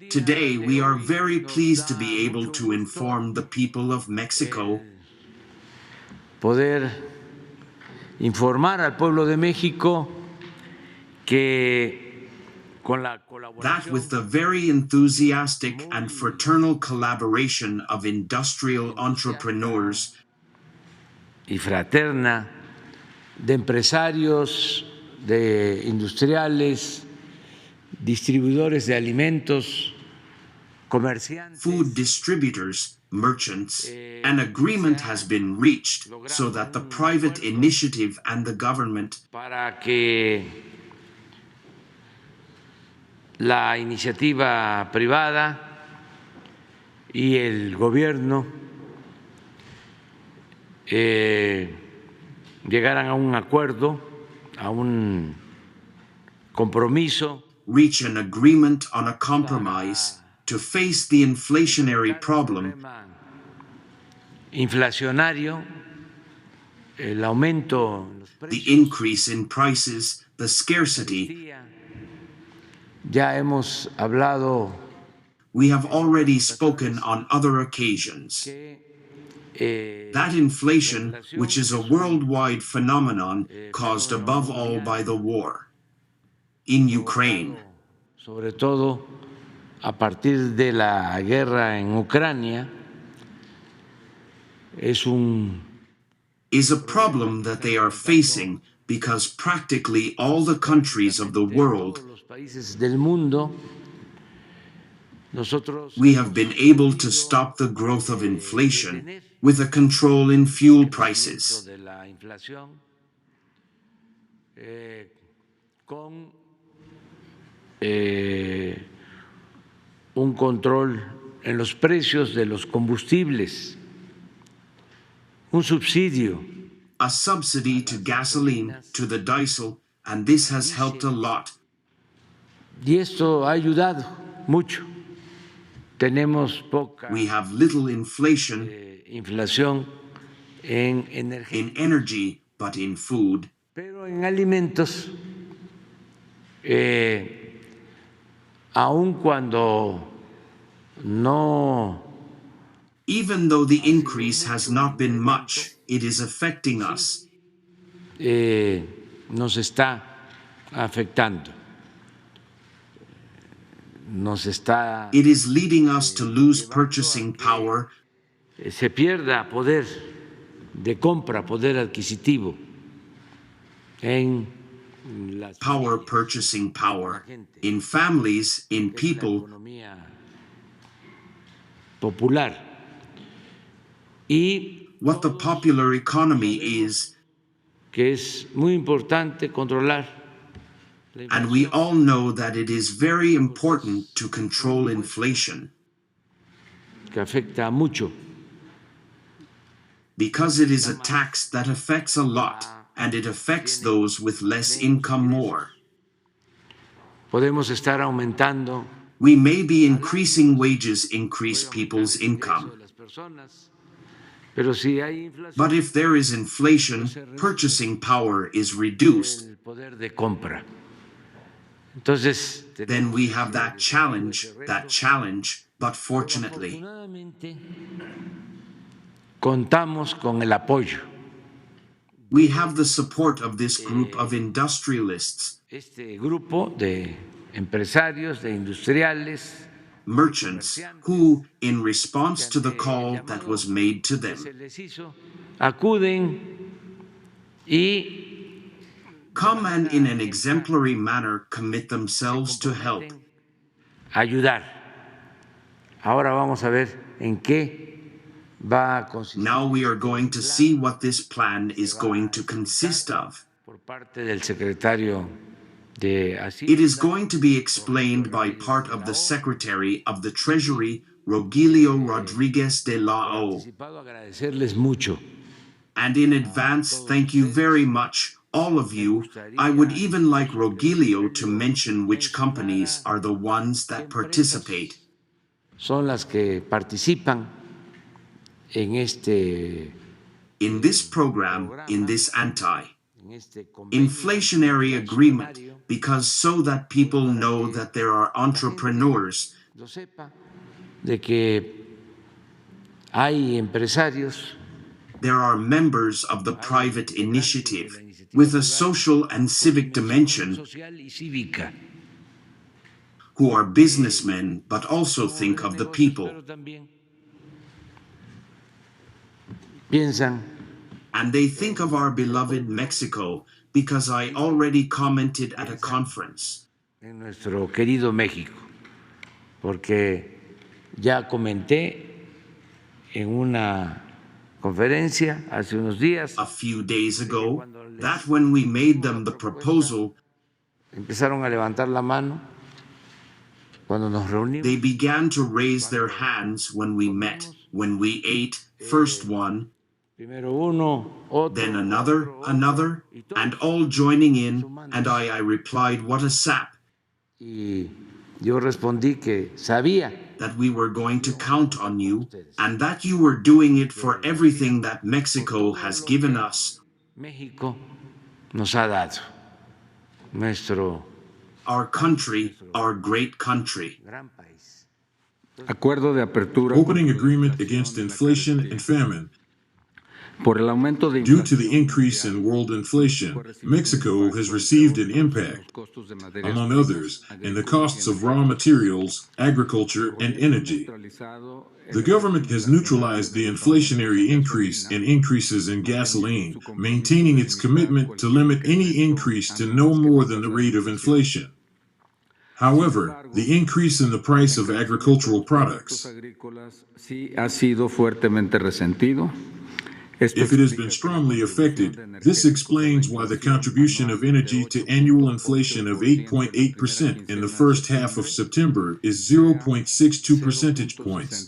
Today, we are very pleased to be able to inform the people of Mexico poder informar al pueblo de México que con la that with the colaboración very enthusiastic and fraternal collaboration of industrial entrepreneurs y fraterna de empresarios, de industriales, distribuidores de alimentos, comerciantes, food distributors, merchants, an agreement has been reached so that the private initiative and the government para que la iniciativa privada y el gobierno llegaran a un acuerdo, a un compromiso, reach an agreement on a compromise to face the inflationary problem, inflacionario, el aumento en los the precios. increase in prices, the scarcity. Ya hemos hablado We have already spoken on other occasions. That inflation, which is a worldwide phenomenon caused above all by the war in Ukraine, sobre todo a partir de la guerra en Ucrania, is a problem that they are facing because practically all the countries of the world, los países del mundo, nosotros we have been able to stop the growth of inflation with a control in fuel prices. de la inflación con un control en los precios de los combustibles, un subsidio. A subsidy to gasoline, to the diesel, and this has helped a lot. Y esto ha ayudado mucho. Tenemos poca We have little inflation inflación en energía, in energy, but in food. pero en alimentos, aun cuando no Even though the increase has not been much, it is affecting us. nos está afectando, nos está It is leading us to lose purchasing power, se pierda poder de compra, poder adquisitivo en las purchasing power, in families, in people, economía popular. Y what the popular economy is, que es muy importante controlar la and we inflación, all know that it is very important to control inflation que afecta mucho. because it is a tax that affects a lot, and it affects those with less income more. Podemos estar aumentando We may be increasing wages, increase people's income. de las personas, pero si hay inflación, But if there is inflation, purchasing power is reduced. el poder de compra. Entonces, Then we have that challenge, but fortunately, afortunadamente, contamos con el apoyo. we have the support of this group of industrialists, Este grupo de empresarios, de industriales, merchants, who, in response to the call that was made to them, se les hizo, acuden y come and in an exemplary manner commit themselves to help. ayudar. Ahora vamos a ver en qué va a consistir Now we are going to see what this plan is going to consist of. por parte del secretario de It Hacienda. is going to be explained by part of the Secretary of the Treasury, Rogelio Rodriguez de la O. Agradecerles mucho. And in advance, thank you very much, all of you. I would even like Rogelio to mention which companies are the ones that participate. Son las que participan en In this program, in this este inflationary agreement, because so that people know that there are entrepreneurs, lo sepa, de que hay empresarios. There are members of the private initiative with a social and civic dimension who are businessmen but also think of the people. And they think of our beloved Mexico because I already commented at a conference. En nuestro querido México, porque ya comenté en una conferencia hace unos días. A few days ago, that when we made them the proposal, empezaron a levantar la mano cuando nos reunimos. They began to raise their hands when we met, when we ate, first one, then another, and all joining in, and I replied, what a sap. Y yo respondí que sabía that we were going to count on you, and that you were doing it for everything that Mexico has given us. México nos ha dado our country, our great country. Acuerdo de apertura. Opening agreement against inflation and famine. Due to the increase in world inflation, Mexico has received an impact, among others, in the costs of raw materials, agriculture, and energy. The government has neutralized the inflationary increase and increases in gasoline, maintaining its commitment to limit any increase to no more than the rate of inflation. However, the increase in the price of agricultural products, if it has been strongly affected, this explains why the contribution of energy to annual inflation of 8.8% in the first half of September is 0.62 percentage points,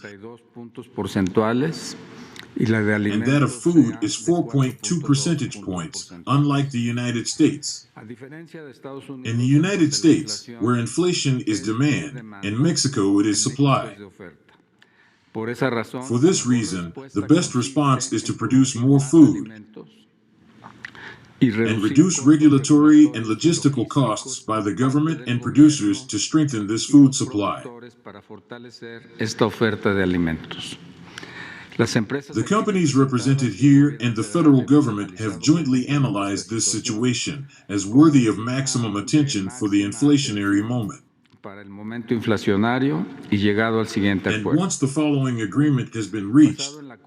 and that of food is 4.2 percentage points, unlike the United States. In the United States, where inflation is demand, in Mexico it is supply. For this reason, the best response is to produce more food and reduce regulatory and logistical costs by the government and producers to strengthen this food supply. The companies represented here and the federal government have jointly analyzed this situation as worthy of maximum attention for the inflationary moment. And once the following agreement has been reached, one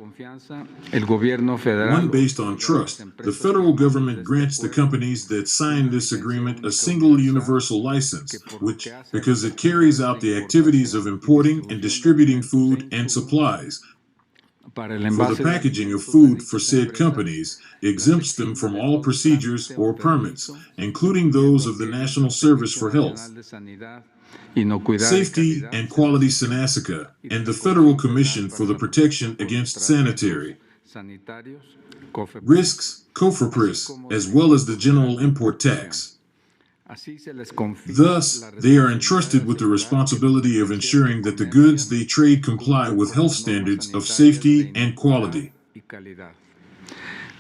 based on trust, the federal government grants the companies that sign this agreement a single universal license, which, because it carries out the activities of importing and distributing food and supplies, for the packaging of food for said companies, exempts them from all procedures or permits, including those of the National Service for Health, Safety and Quality SENASICA, and the Federal Commission for the Protection Against Sanitary Risks, COFEPRIS, as well as the General Import Tax. Thus, they are entrusted with the responsibility of ensuring that the goods they trade comply with health standards of safety and quality.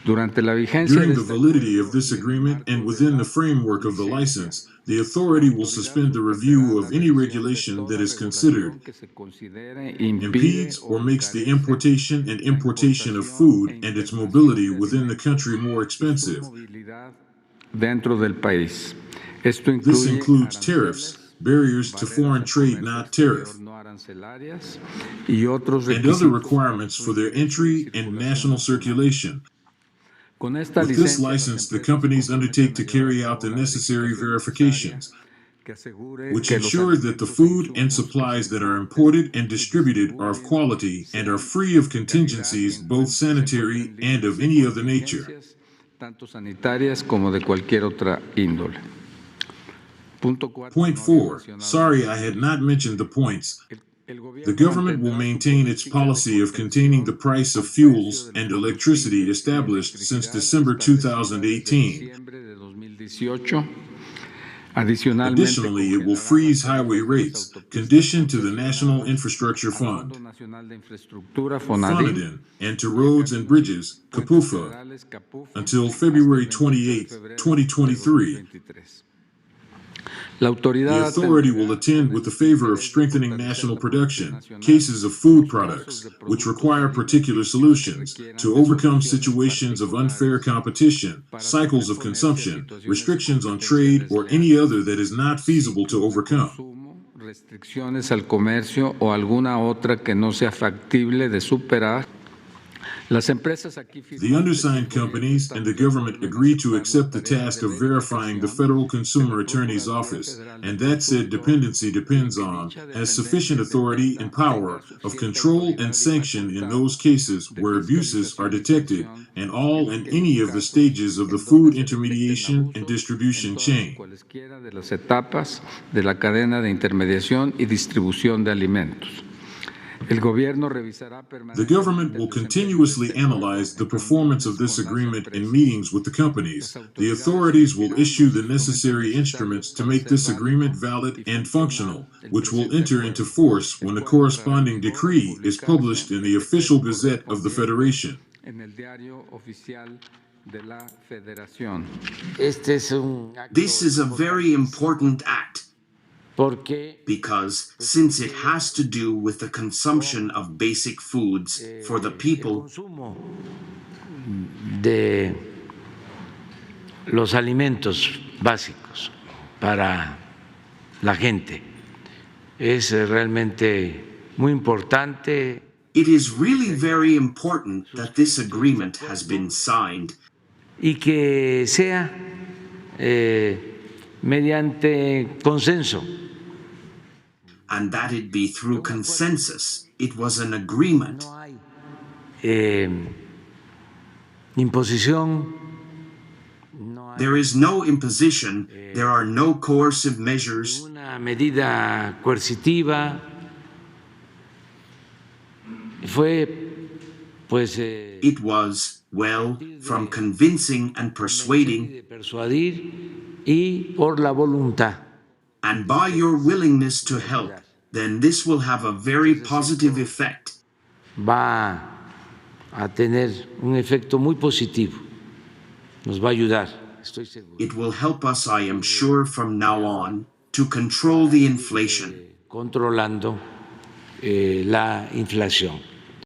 During the validity of this agreement and within the framework of the license, the authority will suspend the review of any regulation that is considered impedes or makes the importation and importation of food and its mobility within the country more expensive. This includes tariffs, barriers to foreign trade not tariff, and other requirements for their entry and national circulation. With this license, the companies undertake to carry out the necessary verifications, which ensure that the food and supplies that are imported and distributed are of quality and are free of contingencies, both sanitary and of any other nature. Point 4. Sorry, I had not mentioned the points. The government will maintain its policy of containing the price of fuels and electricity established since December 2018. Additionally, it will freeze highway rates, conditioned to the National Infrastructure Fund, FONADIN, and to roads and bridges, CAPUFA, until February 28, 2023. The authority will attend with the favor of strengthening national production, cases of food products, which require particular solutions, to overcome situations of unfair competition, cycles of consumption, restrictions on trade, or any other that is not feasible to overcome. Restricciones al comercio o alguna otra que no sea factible de superar. The undersigned companies and the government agreed to accept the task of verifying the Federal Consumer Attorney's Office, and that said dependency depends on, has sufficient authority and power of control and sanction in those cases where abuses are detected in all and any of the stages of the food intermediation and distribution chain. Cualesquiera de las etapas de la cadena de intermediación y distribución de alimentos. The government will continuously analyze the performance of this agreement in meetings with the companies. The authorities will issue the necessary instruments to make this agreement valid and functional, which will enter into force when the corresponding decree is published in the official Gazette of the Federation. This is a very important act, because since it has to do with the consumption of basic foods for the people, de los alimentos básicos para la gente, es realmente muy importante. It is really very important that this agreement has been signed, y que sea mediante consenso. And that it be through consensus. It was an agreement. No hay imposición. There is no imposition. There are no coercive measures. Una medida coercitiva. Fue, pues, it was, well, from convincing and persuading, y por la voluntad. And by your willingness to help, then this will have a very positive effect. Va a tener un efecto muy positivo. Nos va a ayudar, estoy seguro. It will help us, I am sure, from now on, to control the inflation. Controlando la inflación.